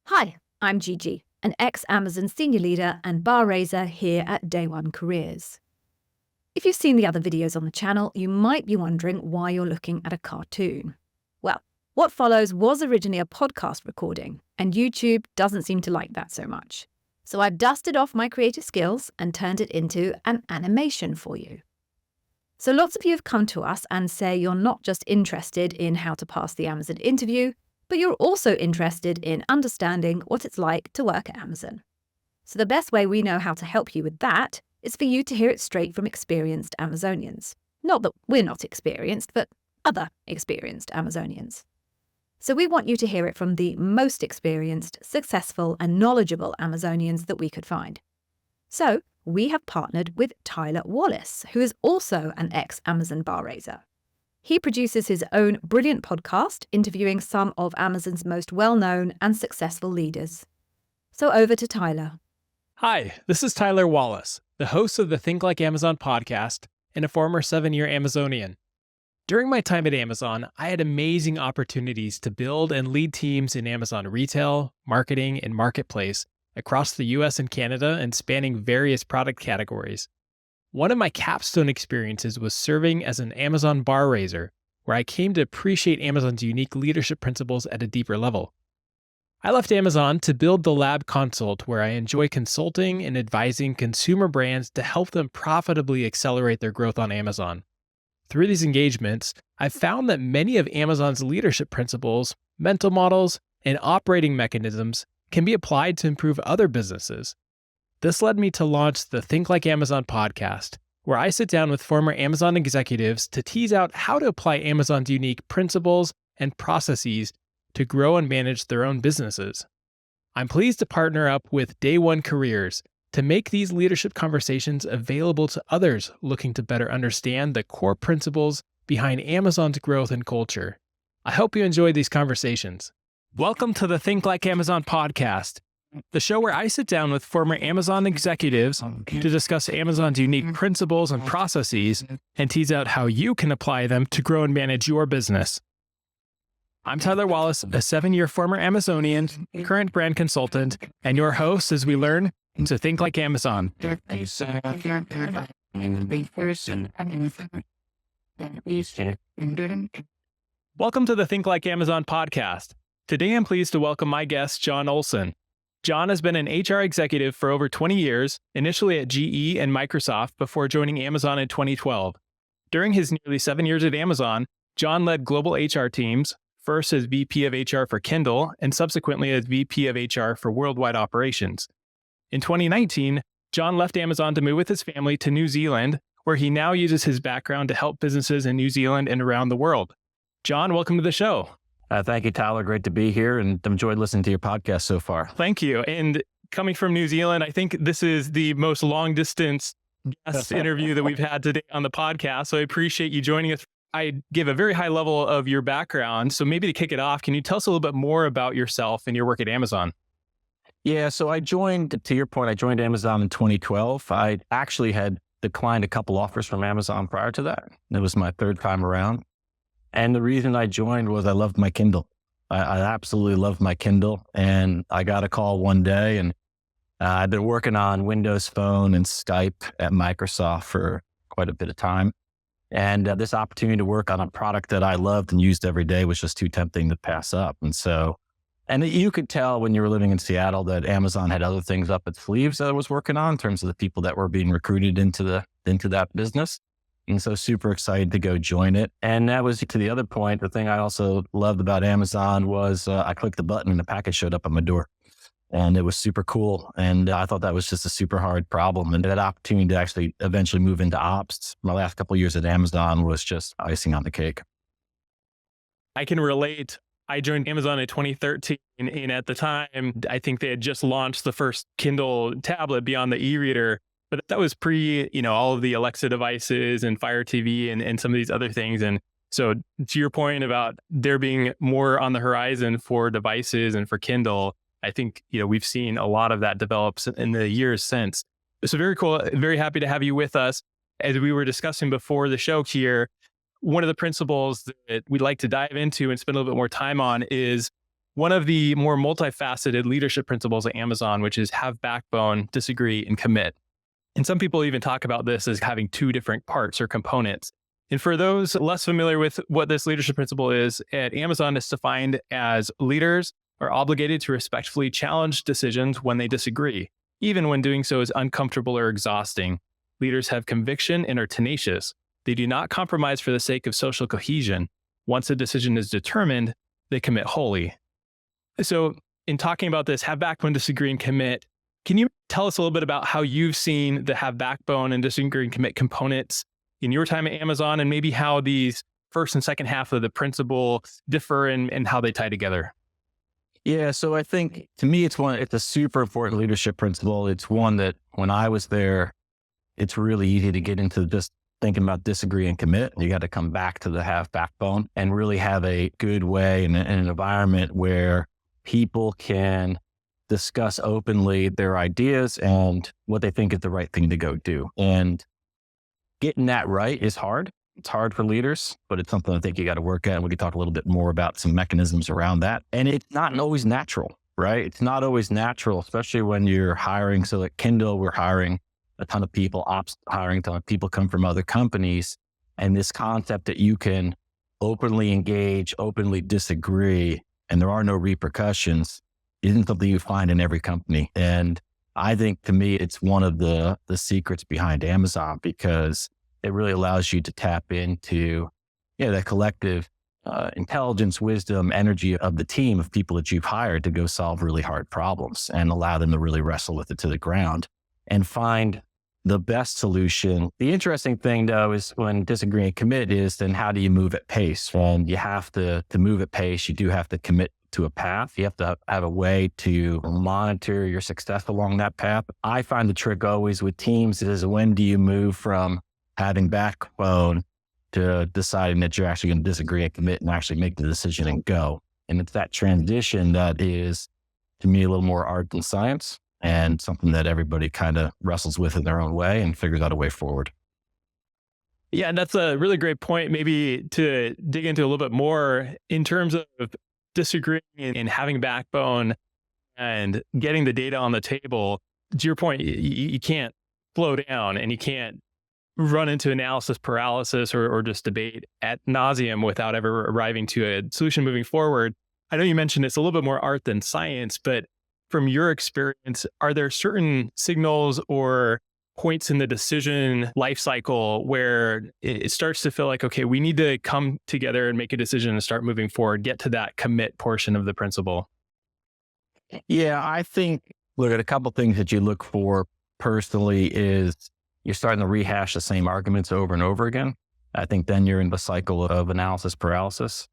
Hi, I'm Gigi, an ex-Amazon senior leader and bar raiser here at Day One Careers. If you've seen the other videos on the channel, you might be wondering why you're looking at a cartoon. Well, what follows was originally a podcast recording, and YouTube doesn't seem to like that so much. So I've dusted off my creative skills and turned it into an animation for you. So lots of you have come to us and say you're not just interested in how to pass the Amazon interview, but you're also interested in understanding what it's like to work at Amazon. So the best way we know how to help you with that is for you to hear it straight from experienced Amazonians. Not that we're not experienced, but other experienced Amazonians. So we want you to hear it from the most experienced, successful, and knowledgeable Amazonians that we could find. So we have partnered with Tyler Wallace, who is also an ex-Amazon bar raiser. He produces his own brilliant podcast, interviewing some of Amazon's most well-known and successful leaders. So over to Tyler. Hi, this is Tyler Wallace, the host of the Think Like Amazon podcast and a former 7-year Amazonian. During my time at Amazon, I had amazing opportunities to build and lead teams in Amazon retail, marketing, and marketplace across the US and Canada and spanning various product categories. One of my capstone experiences was serving as an Amazon bar raiser, where I came to appreciate Amazon's unique leadership principles at a deeper level. I left Amazon to build the Lab Consult, where I enjoy consulting and advising consumer brands to help them profitably accelerate their growth on Amazon. Through these engagements, I've found that many of Amazon's leadership principles, mental models, and operating mechanisms can be applied to improve other businesses. This led me to launch the Think Like Amazon podcast, where I sit down with former Amazon executives to tease out how to apply Amazon's unique principles and processes to grow and manage their own businesses. I'm pleased to partner up with Day One Careers to make these leadership conversations available to others looking to better understand the core principles behind Amazon's growth and culture. I hope you enjoy these conversations. Welcome to the Think Like Amazon podcast, the show where I sit down with former Amazon executives to discuss Amazon's unique principles and processes and tease out how you can apply them to grow and manage your business. I'm Tyler Wallace, a 7-year former Amazonian, current brand consultant, and your host as we learn to think like Amazon. Welcome to the Think Like Amazon podcast. Today I'm pleased to welcome my guest, John Olson. John has been an HR executive for over 20 years, initially at GE and Microsoft before joining Amazon in 2012. During his nearly 7 years at Amazon, John led global HR teams, first as VP of HR for Kindle and subsequently as VP of HR for worldwide operations. In 2019, John left Amazon to move with his family to New Zealand, where he now uses his background to help businesses in New Zealand and around the world. John, welcome to the show. Thank you, Tyler. Great to be here and enjoyed listening to your podcast so far. Thank you. And coming from New Zealand, I think this is the most long distance guest interview that we've had today on the podcast. So I appreciate you joining us. I give a very high level of your background. So maybe to kick it off, can you tell us a little bit more about yourself and your work at Amazon? Yeah, so to your point, I joined Amazon in 2012. I actually had declined a couple offers from Amazon prior to that. It was my third time around. And the reason I joined was I loved my Kindle. I absolutely loved my Kindle. And I got a call one day, and I've been working on Windows Phone and Skype at Microsoft for quite a bit of time. And this opportunity to work on a product that I loved and used every day was just too tempting to pass up. And you could tell when you were living in Seattle that Amazon had other things up its sleeves that I was working on in terms of the people that were being recruited into that business. And so super excited to go join it. And that was to the other point. The thing I also loved about Amazon was I clicked the button and the package showed up at my door. And it was super cool. And I thought that was just a super hard problem. And that opportunity to actually eventually move into ops my last couple of years at Amazon was just icing on the cake. I can relate. I joined Amazon in 2013, and at the time, I think they had just launched the first Kindle tablet beyond the e-reader, but that was pre, all of the Alexa devices and Fire TV and some of these other things. And so to your point about there being more on the horizon for devices and for Kindle, I think, we've seen a lot of that develop in the years since. So very cool. Very happy to have you with us. As we were discussing before the show here, one of the principles that we'd like to dive into and spend a little bit more time on is one of the more multifaceted leadership principles at Amazon, which is have backbone, disagree, and commit. And some people even talk about this as having two different parts or components. And for those less familiar with what this leadership principle is, at Amazon, it's defined as leaders are obligated to respectfully challenge decisions when they disagree, even when doing so is uncomfortable or exhausting. Leaders have conviction and are tenacious. They do not compromise for the sake of social cohesion. Once a decision is determined, they commit wholly. So in talking about this, have backbone, disagree, and commit, can you tell us a little bit about how you've seen the have backbone and disagree and commit components in your time at Amazon, and maybe how these first and second half of the principle differ and how they tie together? Yeah, so I think to me, it's a super important leadership principle. It's one that when I was there, it's really easy to get into just thinking about disagree and commit. You got to come back to the have backbone and really have a good way and an environment where people can discuss openly their ideas and what they think is the right thing to go do. And getting that right is hard. It's hard for leaders, but it's something I think you got to work at. And we can talk a little bit more about some mechanisms around that. And it's not always natural, right? It's not always natural, especially when you're hiring. So at Kindle, we're hiring a ton of people, ops hiring a ton of people come from other companies. And this concept that you can openly engage, openly disagree, and there are no repercussions isn't something you find in every company. And I think to me, it's one of the secrets behind Amazon, because it really allows you to tap into that collective intelligence, wisdom, energy of the team of people that you've hired to go solve really hard problems and allow them to really wrestle with it to the ground and find the best solution. The interesting thing though is when disagree and commit is then how do you move at pace? And you have to move at pace, you do have to commit to a path. You have to have a way to monitor your success along that path. I find the trick always with teams is when do you move from having backbone to deciding that you're actually going to disagree and commit and actually make the decision and go. And it's that transition that is, to me, a little more art than science, and something that everybody kind of wrestles with in their own way and figures out a way forward. Yeah, and that's a really great point, maybe to dig into a little bit more in terms of disagreeing and having backbone and getting the data on the table. To your point, you can't slow down and you can't run into analysis paralysis or just debate ad nauseum without ever arriving to a solution moving forward. I know you mentioned it's a little bit more art than science, but from your experience, are there certain signals or points in the decision life cycle where it starts to feel like, okay, we need to come together and make a decision and start moving forward, get to that commit portion of the principle? Yeah, I think, look at a couple things that you look for personally is you're starting to rehash the same arguments over and over again. I think then you're in the cycle of analysis paralysis.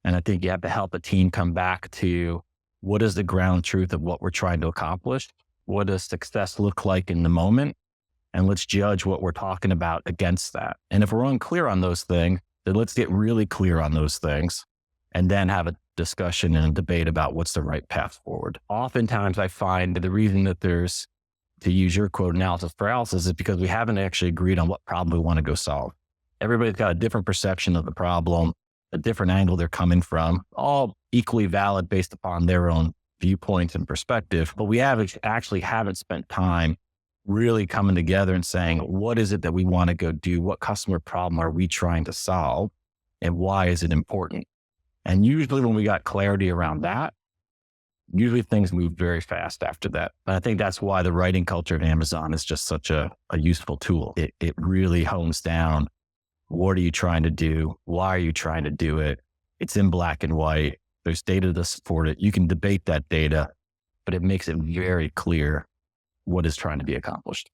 And I think you have to help a team come back to what is the ground truth of what we're trying to accomplish? What does success look like in the moment? And let's judge what we're talking about against that. And if we're unclear on those things, then let's get really clear on those things and then have a discussion and a debate about what's the right path forward. Oftentimes I find that the reason that there's, to use your quote, analysis paralysis is because we haven't actually agreed on what problem we want to go solve. Everybody's got a different perception of the problem, a different angle they're coming from, all equally valid based upon their own viewpoints and perspective. But we haven't spent time really coming together and saying, what is it that we want to go do? What customer problem are we trying to solve? And why is it important? And usually when we got clarity around that, usually things move very fast after that. And I think that's why the writing culture at Amazon is just such a useful tool. It really hones down, what are you trying to do? Why are you trying to do it? It's in black and white. There's data to support it. You can debate that data, but it makes it very clear what is trying to be accomplished.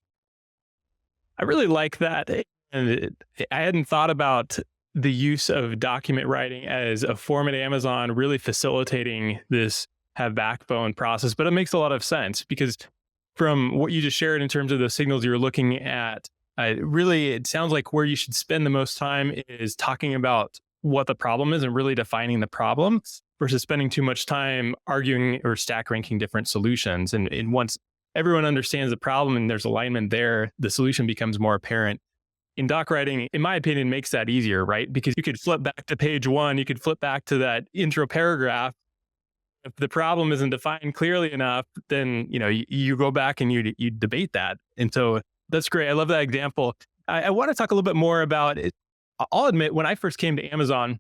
I really like that. And I hadn't thought about the use of document writing as a form at Amazon really facilitating this have backbone process, but it makes a lot of sense because from what you just shared in terms of the signals you're looking at, really, it sounds like where you should spend the most time is talking about what the problem is and really defining the problem versus spending too much time arguing or stack ranking different solutions. And once everyone understands the problem and there's alignment there, the solution becomes more apparent. In doc writing, in my opinion, makes that easier, right? Because you could flip back to page 1, you could flip back to that intro paragraph if the problem isn't defined clearly enough, then, you go back and you debate that. And so that's great. I love that example. I want to talk a little bit more about it. I'll admit, when I first came to Amazon,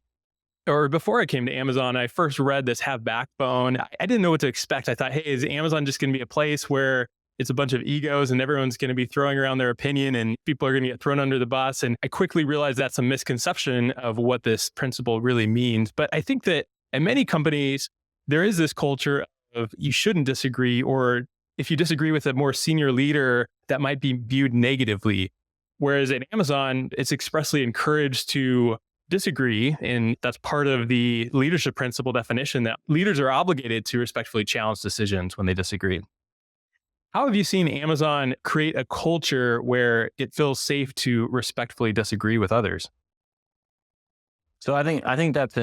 or before I came to Amazon, I first read this Have Backbone. I didn't know what to expect. I thought, hey, is Amazon just going to be a place where it's a bunch of egos and everyone's going to be throwing around their opinion and people are going to get thrown under the bus? And I quickly realized that's a misconception of what this principle really means. But I think that in many companies, there is this culture of you shouldn't disagree, or if you disagree with a more senior leader, that might be viewed negatively. Whereas at Amazon, it's expressly encouraged to disagree. And that's part of the leadership principle definition, that leaders are obligated to respectfully challenge decisions when they disagree. How have you seen Amazon create a culture where it feels safe to respectfully disagree with others? So I think that's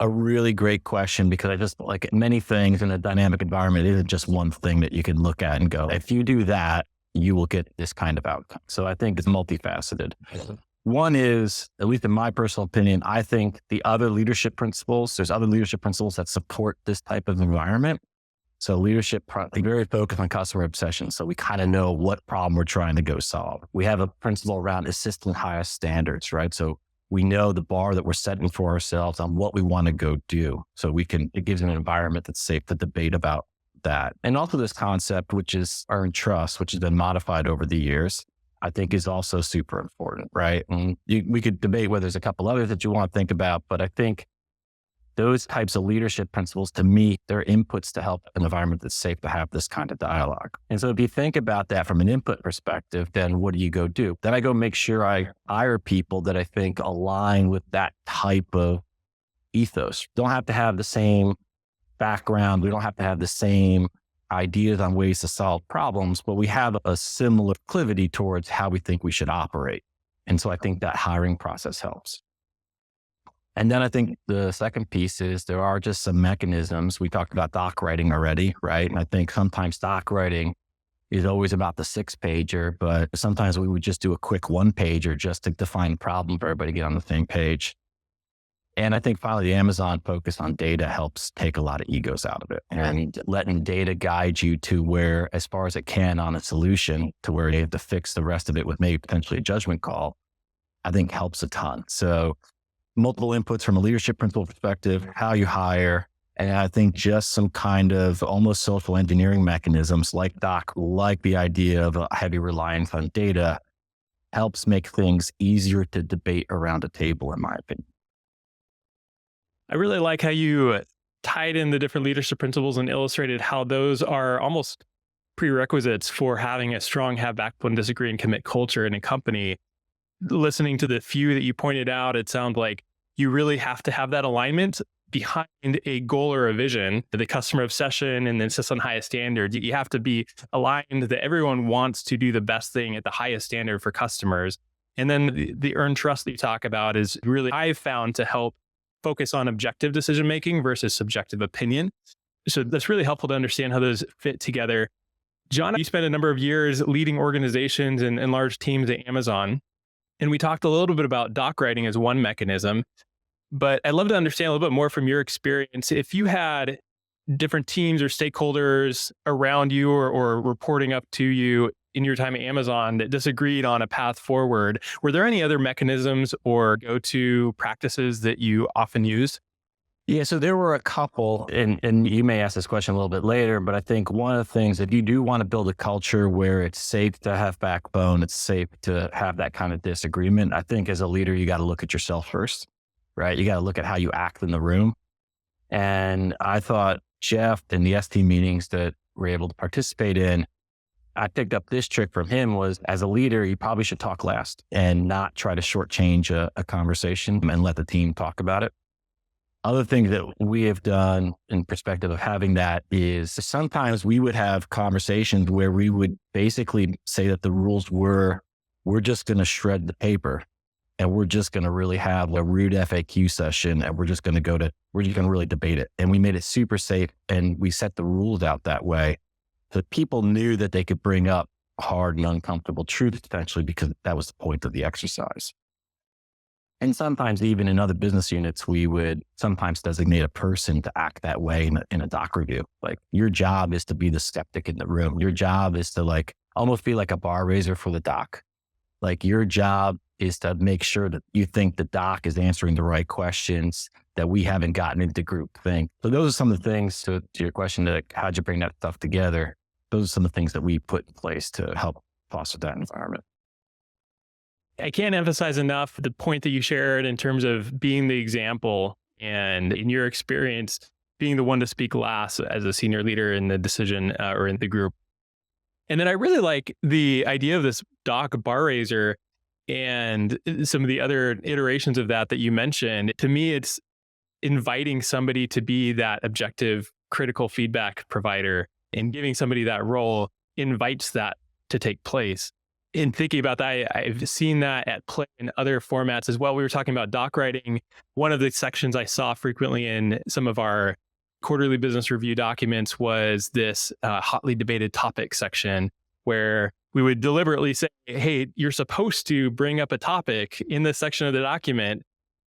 a really great question, because I just, like many things in a dynamic environment, it isn't just one thing that you can look at and go, if you do that, you will get this kind of outcome. So I think it's multifaceted. One is, at least in my personal opinion, I think there's other leadership principles that support this type of environment. So leadership, very focused on customer obsession. So we kind of know what problem we're trying to go solve. We have a principle around assisting highest standards, right? So we know the bar that we're setting for ourselves on what we want to go do. So it gives an environment that's safe to debate about that. And also this concept, which is earned trust, which has been modified over the years, I think is also super important, right? And we could debate whether there's a couple others that you want to think about, but I think those types of leadership principles, to me, they're inputs to help an environment that's safe to have this kind of dialogue. And so if you think about that from an input perspective, then what do you go do? Then I go make sure I hire people that I think align with that type of ethos. Don't have to have the same background. We don't have to have the same ideas on ways to solve problems, but we have a similar proclivity towards how we think we should operate. And so I think that hiring process helps. And then I think the second piece is there are just some mechanisms. We talked about doc writing already, right? And I think sometimes doc writing is always about the 6-pager, but sometimes we would just do a quick 1-pager just to define the problem for everybody to get on the same page. And I think finally the Amazon focus on data helps take a lot of egos out of it, and letting data guide you to where, as far as it can, on a solution to where you have to fix the rest of it with maybe potentially a judgment call, I think helps a ton. So multiple inputs from a leadership principle perspective, how you hire, and I think just some kind of almost social engineering mechanisms like doc, like the idea of a heavy reliance on data, helps make things easier to debate around a table, in my opinion. I really like how you tied in the different leadership principles and illustrated how those are almost prerequisites for having a strong have backbone, disagree, and commit culture in a company. Listening to the few that you pointed out, it sounds like you really have to have that alignment behind a goal or a vision, the customer obsession and insist on highest standards. You have to be aligned that everyone wants to do the best thing at the highest standard for customers. And then the earned trust that you talk about is really, I've found, to help focus on objective decision-making versus subjective opinion. So that's really helpful to understand how those fit together. John, you spent a number of years leading organizations and large teams at Amazon. And we talked a little bit about doc writing as one mechanism, but I'd love to understand a little bit more from your experience. If you had different teams or stakeholders around you or reporting up to you in your time at Amazon that disagreed on a path forward, were there any other mechanisms or go-to practices that you often used? Yeah, so there were a couple, and you may ask this question a little bit later, but I think one of the things, if you do want to build a culture where it's safe to have backbone, it's safe to have that kind of disagreement, I think as a leader, you got to look at yourself first, right? You got to look at how you act in the room. And I thought Jeff in the ST meetings that we're able to participate in, I picked up this trick from him was, as a leader, you probably should talk last and not try to shortchange a conversation and let the team talk about it. Other things that we have done in perspective of having that is sometimes we would have conversations where we would basically say that the rules were, we're just going to shred the paper and we're just going to really have a rude FAQ session and we're just going to really debate it. And we made it super safe and we set the rules out that way. So people knew that they could bring up hard and uncomfortable truths potentially because that was the point of the exercise. And sometimes even in other business units, we would sometimes designate a person to act that way in a doc review. Like your job is to be the skeptic in the room. Your job is to like almost be like a bar raiser for the doc. Like your job is to make sure that you think the doc is answering the right questions, that we haven't gotten into group think. So those are some of the things to your question, like how'd you bring that stuff together? Those are some of the things that we put in place to help foster that environment. I can't emphasize enough the point that you shared in terms of being the example and in your experience, being the one to speak last as a senior leader in the decision or in the group. And then I really like the idea of this doc bar raiser and some of the other iterations of that you mentioned. To me, it's inviting somebody to be that objective, critical feedback provider, and giving somebody that role invites that to take place. In thinking about that, I've seen that at play in other formats as well. We were talking about doc writing. One of the sections I saw frequently in some of our quarterly business review documents was this hotly debated topic section, where we would deliberately say, hey, you're supposed to bring up a topic in this section of the document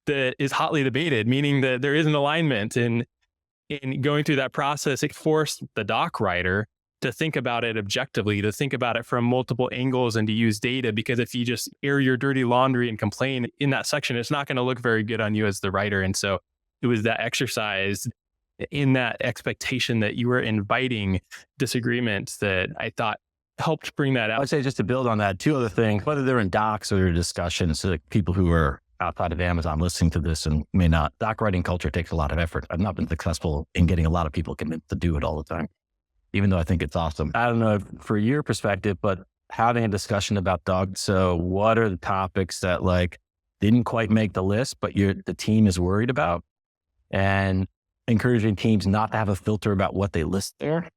that is hotly debated, meaning that there is an alignment. And in going through that process, it forced the doc writer to think about it objectively, to think about it from multiple angles and to use data, because if you just air your dirty laundry and complain in that section, it's not going to look very good on you as the writer. And so it was that exercise in that expectation that you were inviting disagreements that I thought helped bring that out. I'd say just to build on that, two other things, whether they're in docs or they're discussions, so like people who are outside of Amazon listening to this and may not, doc writing culture takes a lot of effort. I've not been successful in getting a lot of people convinced to do it all the time, even though I think it's awesome. I don't know if, for your perspective, but having a discussion about dogs. So what are the topics that like didn't quite make the list, but the team is worried about, and encouraging teams not to have a filter about what they list there.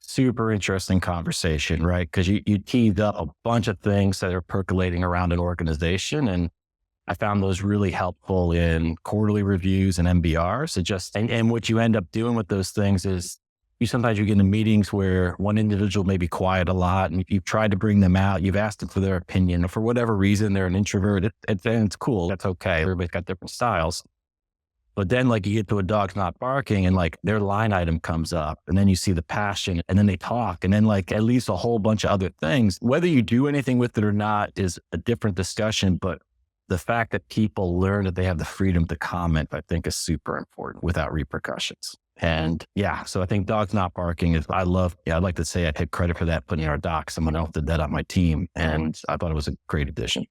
Super interesting conversation, right? Because you teed up a bunch of things that are percolating around an organization. And I found those really helpful in quarterly reviews and MBRs. And what you end up doing with those things is sometimes you get into meetings where one individual may be quiet a lot, and you've tried to bring them out. You've asked them for their opinion, or for whatever reason, they're an introvert. It's cool. That's okay. Everybody's got different styles. But then like you get to a dog's not barking and like their line item comes up, and then you see the passion, and then they talk, and then like at least a whole bunch of other things. Whether you do anything with it or not is a different discussion, but the fact that people learn that they have the freedom to comment, I think is super important without repercussions. And yeah, so I think dogs not barking is, I'd like to say I take credit for that, putting in our doc. Someone else did that on my team, and I thought it was a great addition.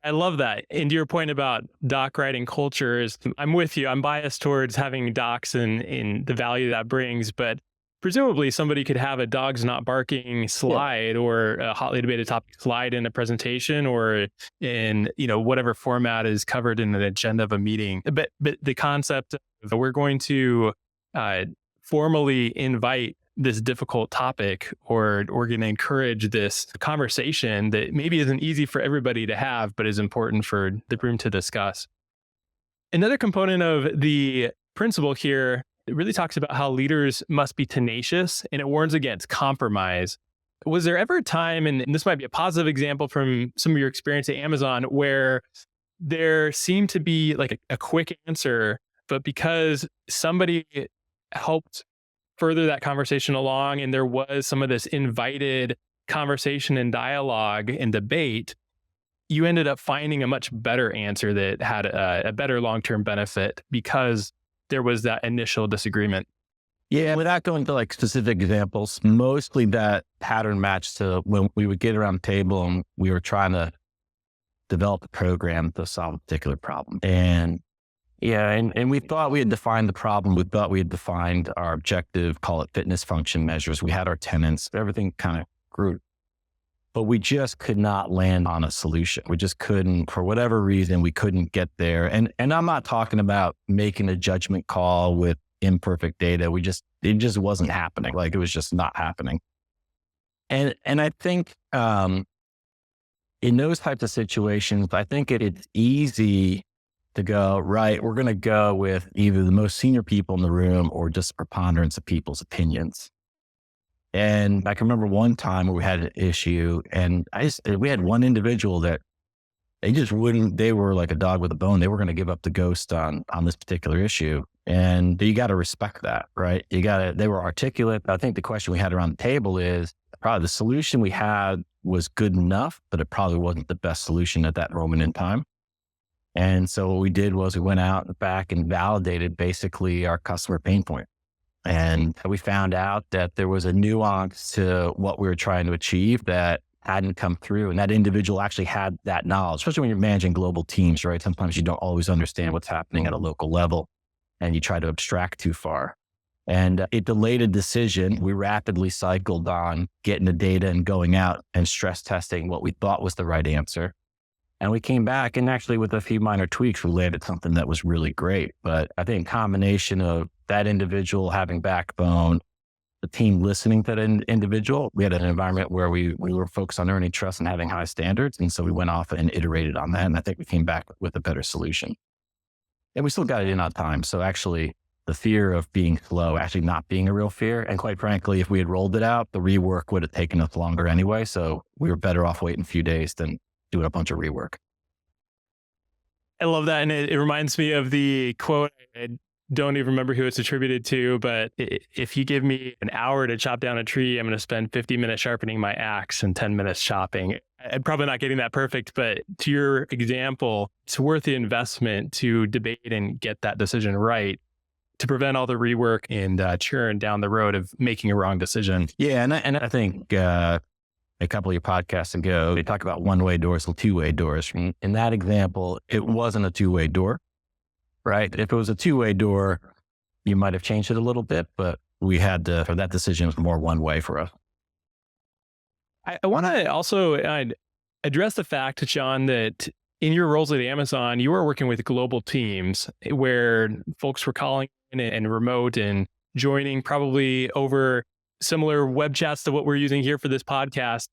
I love that. And to your point about doc writing cultures, I'm with you. I'm biased towards having docs and the value that brings, but presumably somebody could have a dogs not barking slide or a hotly debated topic slide in a presentation or in, whatever format is covered in an agenda of a meeting. But the concept of we're going to formally invite this difficult topic, or we're going to encourage this conversation that maybe isn't easy for everybody to have, but is important for the room to discuss. Another component of the principle here, it really talks about how leaders must be tenacious, and it warns against compromise. Was there ever a time, and this might be a positive example from some of your experience at Amazon, where there seemed to be like a quick answer, but because somebody helped further that conversation along, and there was some of this invited conversation and dialogue and debate, you ended up finding a much better answer that had a better long-term benefit because there was that initial disagreement. Yeah, without going to like specific examples, mostly that pattern matched to when we would get around the table and we were trying to develop a program to solve a particular problem. And yeah, and we thought we had defined the problem. We thought we had defined our objective, call it fitness function measures. We had our tenets, everything kind of grew. But we just could not land on a solution. We just couldn't, for whatever reason, we couldn't get there. And I'm not talking about making a judgment call with imperfect data. It just wasn't happening. Like it was just not happening. And I think in those types of situations, I think it's easy to go, right, we're going to go with either the most senior people in the room or just preponderance of people's opinions. And I can remember one time where we had an issue, and we had one individual that they were like a dog with a bone. They were going to give up the ghost on this particular issue. And you got to respect that, right? They were articulate. I think the question we had around the table is probably the solution we had was good enough, but it probably wasn't the best solution at that moment in time. And so what we did was we went out back and validated basically our customer pain point. And we found out that there was a nuance to what we were trying to achieve that hadn't come through. And that individual actually had that knowledge, especially when you're managing global teams, right? Sometimes you don't always understand what's happening at a local level and you try to abstract too far. And it delayed a decision. We rapidly cycled on getting the data and going out and stress testing what we thought was the right answer. And we came back and actually with a few minor tweaks, we landed something that was really great. But I think combination of that individual having backbone, the team listening to that individual, we had an environment where we were focused on earning trust and having high standards. And so we went off and iterated on that. And I think we came back with a better solution. And we still got it in on time. So actually the fear of being slow actually not being a real fear. And quite frankly, if we had rolled it out, the rework would have taken us longer anyway. So we were better off waiting a few days than doing a bunch of rework. I love that. And it reminds me of the quote. I don't even remember who it's attributed to, but if you give me an hour to chop down a tree, I'm going to spend 50 minutes sharpening my axe and 10 minutes chopping. I'm probably not getting that perfect, but to your example, it's worth the investment to debate and get that decision right to prevent all the rework and churn down the road of making a wrong decision. Yeah. And I think a couple of your podcasts ago, they talk about one-way doors and two-way doors. In that example, it wasn't a two-way door, right? If it was a two-way door, you might have changed it a little bit, but we had to, for that decision, it was more one way for us. I want to also address the fact, John, that in your roles at Amazon, you were working with global teams where folks were calling in and remote and joining probably over similar web chats to what we're using here for this podcast.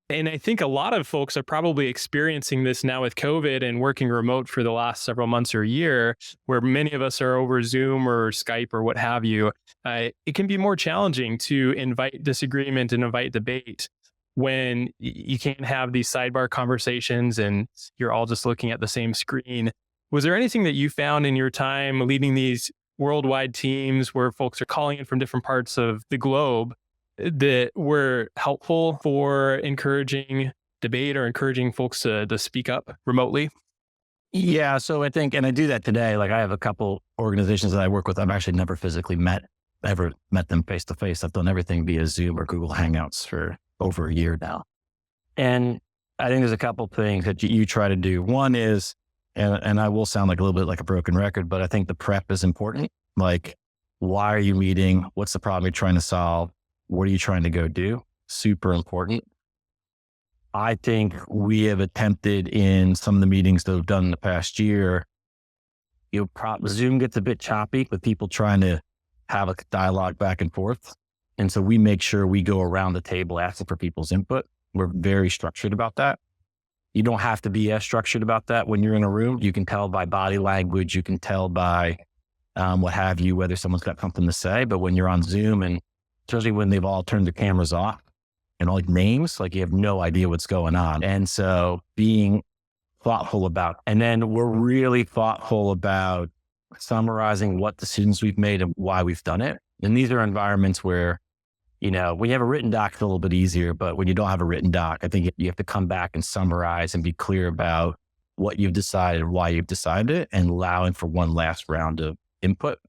And I think a lot of folks are probably experiencing this now with COVID and working remote for the last several months or a year, where many of us are over Zoom or Skype or what have you. It can be more challenging to invite disagreement and invite debate when you can't have these sidebar conversations and you're all just looking at the same screen. Was there anything that you found in your time leading these worldwide teams where folks are calling in from different parts of the globe that were helpful for encouraging debate or encouraging folks to speak up remotely? Yeah. So I think, and I do that today, like I have a couple organizations that I work with. I've actually never physically met them face to face. I've done everything via Zoom or Google Hangouts for over a year now. And I think there's a couple things that you try to do. One is, and I will sound like a little bit like a broken record, but I think the prep is important. Like, why are you meeting? What's the problem you're trying to solve? What are you trying to go do? Super important. I think we have attempted in some of the meetings that we've done in the past year, Zoom gets a bit choppy with people trying to have a dialogue back and forth. And so we make sure we go around the table asking for people's input. We're very structured about that. You don't have to be as structured about that when you're in a room. You can tell by body language. You can tell by what have you, whether someone's got something to say. But when you're on Zoom, and especially when they've all turned their cameras off and all names, like you have no idea what's going on. And so being thoughtful about, and then we're really thoughtful about summarizing what decisions we've made and why we've done it. And these are environments where, when you have a written doc, it's a little bit easier, but when you don't have a written doc, I think you have to come back and summarize and be clear about what you've decided, why you've decided it, and allowing for one last round of input.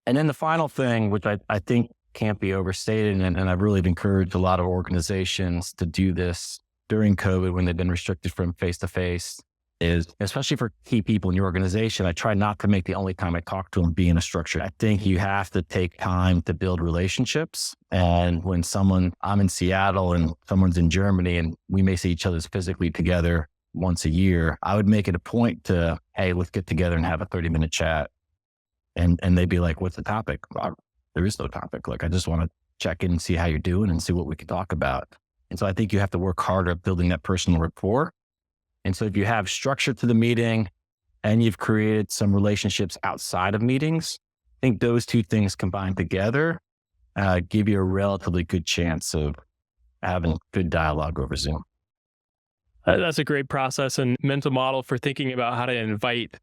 And then the final thing, which I think can't be overstated, and I've really encouraged a lot of organizations to do this during COVID when they've been restricted from face-to-face, is, especially for key people in your organization, I try not to make the only time I talk to them be in a structure. I think you have to take time to build relationships. And when I'm in Seattle and someone's in Germany and we may see each other physically together once a year, I would make it a point to, hey, let's get together and have a 30-minute chat. And they'd be like, what's the topic? Well, there is no topic. Like, I just want to check in and see how you're doing and see what we can talk about. And so I think you have to work harder at building that personal rapport. And so if you have structure to the meeting and you've created some relationships outside of meetings, I think those two things combined together give you a relatively good chance of having good dialogue over Zoom. That's a great process and mental model for thinking about how to invite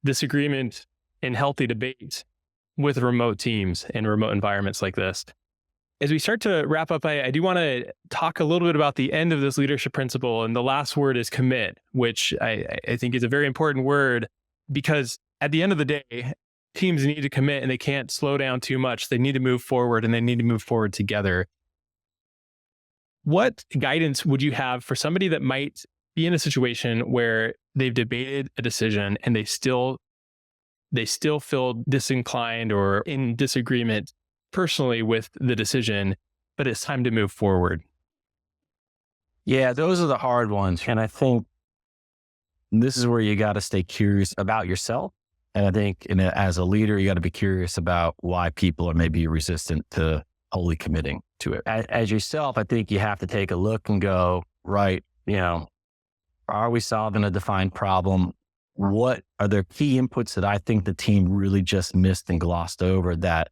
disagreement and healthy debate with remote teams and remote environments like this. As we start to wrap up, I do want to talk a little bit about the end of this leadership principle. And the last word is commit, which I think is a very important word, because at the end of the day, teams need to commit and they can't slow down too much. They need to move forward and they need to move forward together. What guidance would you have for somebody that might be in a situation where they've debated a decision and they still feel disinclined or in disagreement personally with the decision, but it's time to move forward? Yeah, those are the hard ones. And I think this is where you got to stay curious about yourself. And I think as a leader, you got to be curious about why people are maybe resistant to wholly committing to it. As yourself, I think you have to take a look and go, right, are we solving a defined problem? What are there key inputs that I think the team really just missed and glossed over that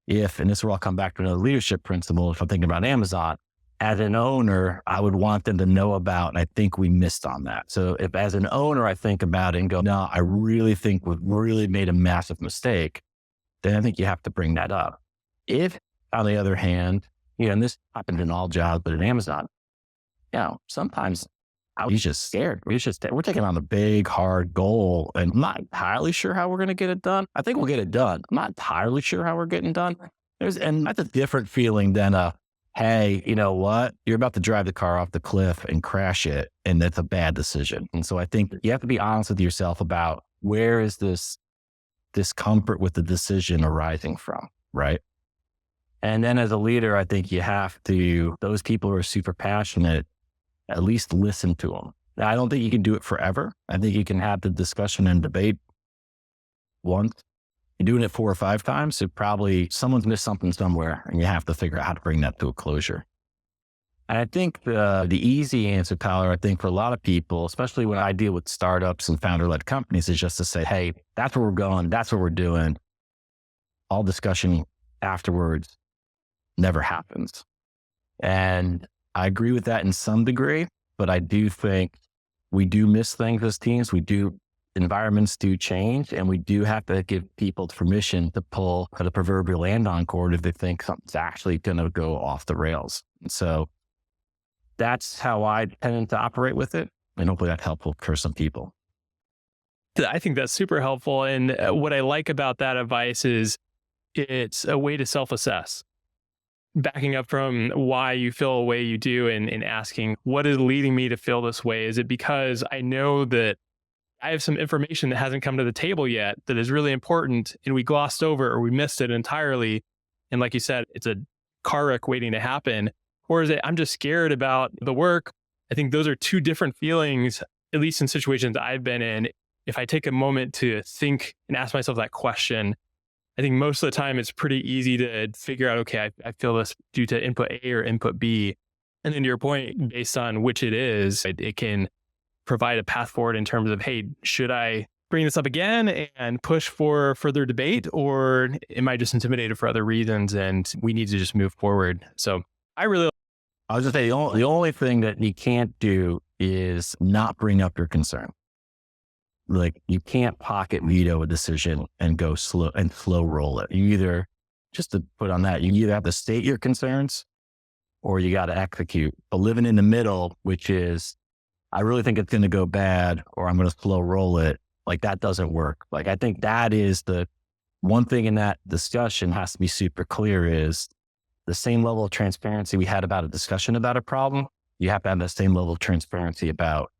and this will all come back to another leadership principle, if I'm thinking about Amazon, as an owner, I would want them to know about, and I think we missed on that. So if as an owner, I think about it and go, no, I really think we've really made a massive mistake, then I think you have to bring that up. If, on the other hand, and this happened in all jobs, but in Amazon, sometimes he's just scared. We're taking on a big, hard goal, and I'm not entirely sure how we're going to get it done. I think we'll get it done. I'm not entirely sure how we're getting done. And that's a different feeling than hey, you know what? You're about to drive the car off the cliff and crash it, and that's a bad decision. And so I think you have to be honest with yourself about where is this discomfort with the decision arising from, right? And then as a leader, I think you have to, those people who are super passionate, at least listen to them. Now, I don't think you can do it forever. I think you can have the discussion and debate once. You're doing it 4 or 5 times, so probably someone's missed something somewhere, and you have to figure out how to bring that to a closure. And I think the easy answer, Tyler, I think for a lot of people, especially when I deal with startups and founder-led companies, is just to say, hey, that's where we're going. That's what we're doing. All discussion afterwards never happens. And I agree with that in some degree, but I do think we do miss things as teams. Environments do change, and we do have to give people permission to pull the proverbial and-on cord if they think something's actually going to go off the rails. And so that's how I tend to operate with it, and hopefully that's helpful for some people. I think that's super helpful. And what I like about that advice is it's a way to self-assess. Backing up from why you feel the way you do and asking, what is leading me to feel this way? Is it because I know that I have some information that hasn't come to the table yet that is really important and we glossed over or we missed it entirely? And like you said, it's a car wreck waiting to happen. Or is it, I'm just scared about the work? I think those are 2 different feelings, at least in situations I've been in. If I take a moment to think and ask myself that question, I think most of the time it's pretty easy to figure out, okay, I feel this due to input A or input B. And then to your point, based on which it is, it can provide a path forward in terms of, hey, should I bring this up again and push for further debate, or am I just intimidated for other reasons and we need to just move forward? So I was just saying, the only thing that you can't do is not bring up your concern. Like, you can't pocket veto a decision and go slow roll it. You either, just to put on that, you either have to state your concerns or you got to execute. But living in the middle, which is, I really think it's going to go bad, or I'm going to slow roll it, like that doesn't work. Like, I think that is the one thing in that discussion has to be super clear is the same level of transparency we had about a discussion about a problem. You have to have that same level of transparency about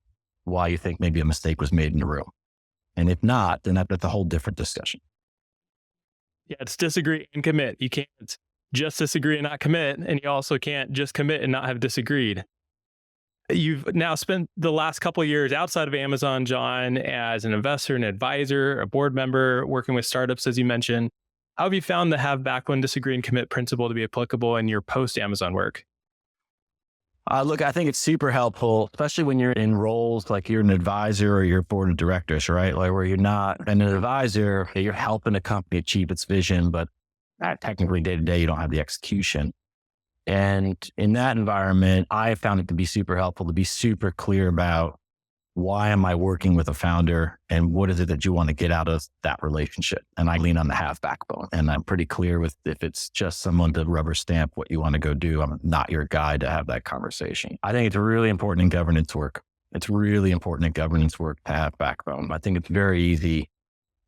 why you think maybe a mistake was made in the room. And if not, then that's a whole different discussion. Yeah, it's disagree and commit. You can't just disagree and not commit. And you also can't just commit and not have disagreed. You've now spent the last couple of years outside of Amazon, John, as an investor, an advisor, a board member, working with startups, as you mentioned. How have you found the have back when disagree and commit principle to be applicable in your post-Amazon work? Look, I think it's super helpful, especially when you're in roles like you're an advisor or you're board of directors, right? Like where you're not an advisor, you're helping a company achieve its vision, but technically day to day, you don't have the execution. And in that environment, I found it to be super helpful to be super clear about why am I working with a founder and what is it that you want to get out of that relationship? And I lean on the have backbone. And I'm pretty clear with if it's just someone to rubber stamp what you want to go do, I'm not your guy to have that conversation. I think it's really important in governance work. It's really important in governance work to have backbone. I think it's very easy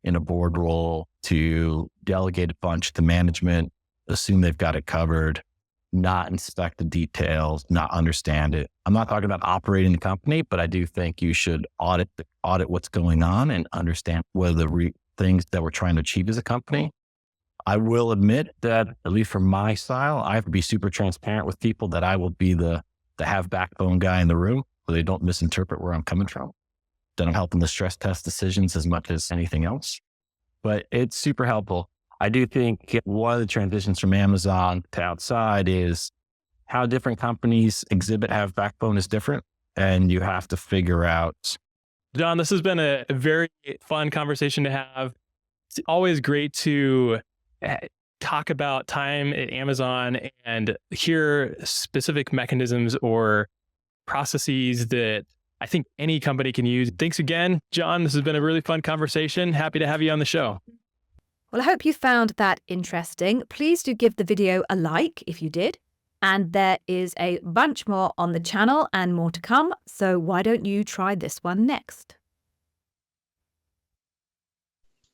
in a board role to delegate a bunch to management, assume they've got it covered, not inspect the details, not understand it. I'm not talking about operating the company, but I do think you should audit what's going on and understand what are the things that we're trying to achieve as a company. I will admit that, at least for my style, I have to be super transparent with people that I will be the have backbone guy in the room so they don't misinterpret where I'm coming from. That I'm helping to stress test decisions as much as anything else. But it's super helpful. I do think one of the transitions from Amazon to outside is how different companies exhibit have backbone is different. And you have to figure out. John, this has been a very fun conversation to have. It's always great to talk about time at Amazon and hear specific mechanisms or processes that I think any company can use. Thanks again, John. This has been a really fun conversation. Happy to have you on the show. Well, I hope you found that interesting. Please do give the video a like if you did. And there is a bunch more on the channel and more to come. So why don't you try this one next?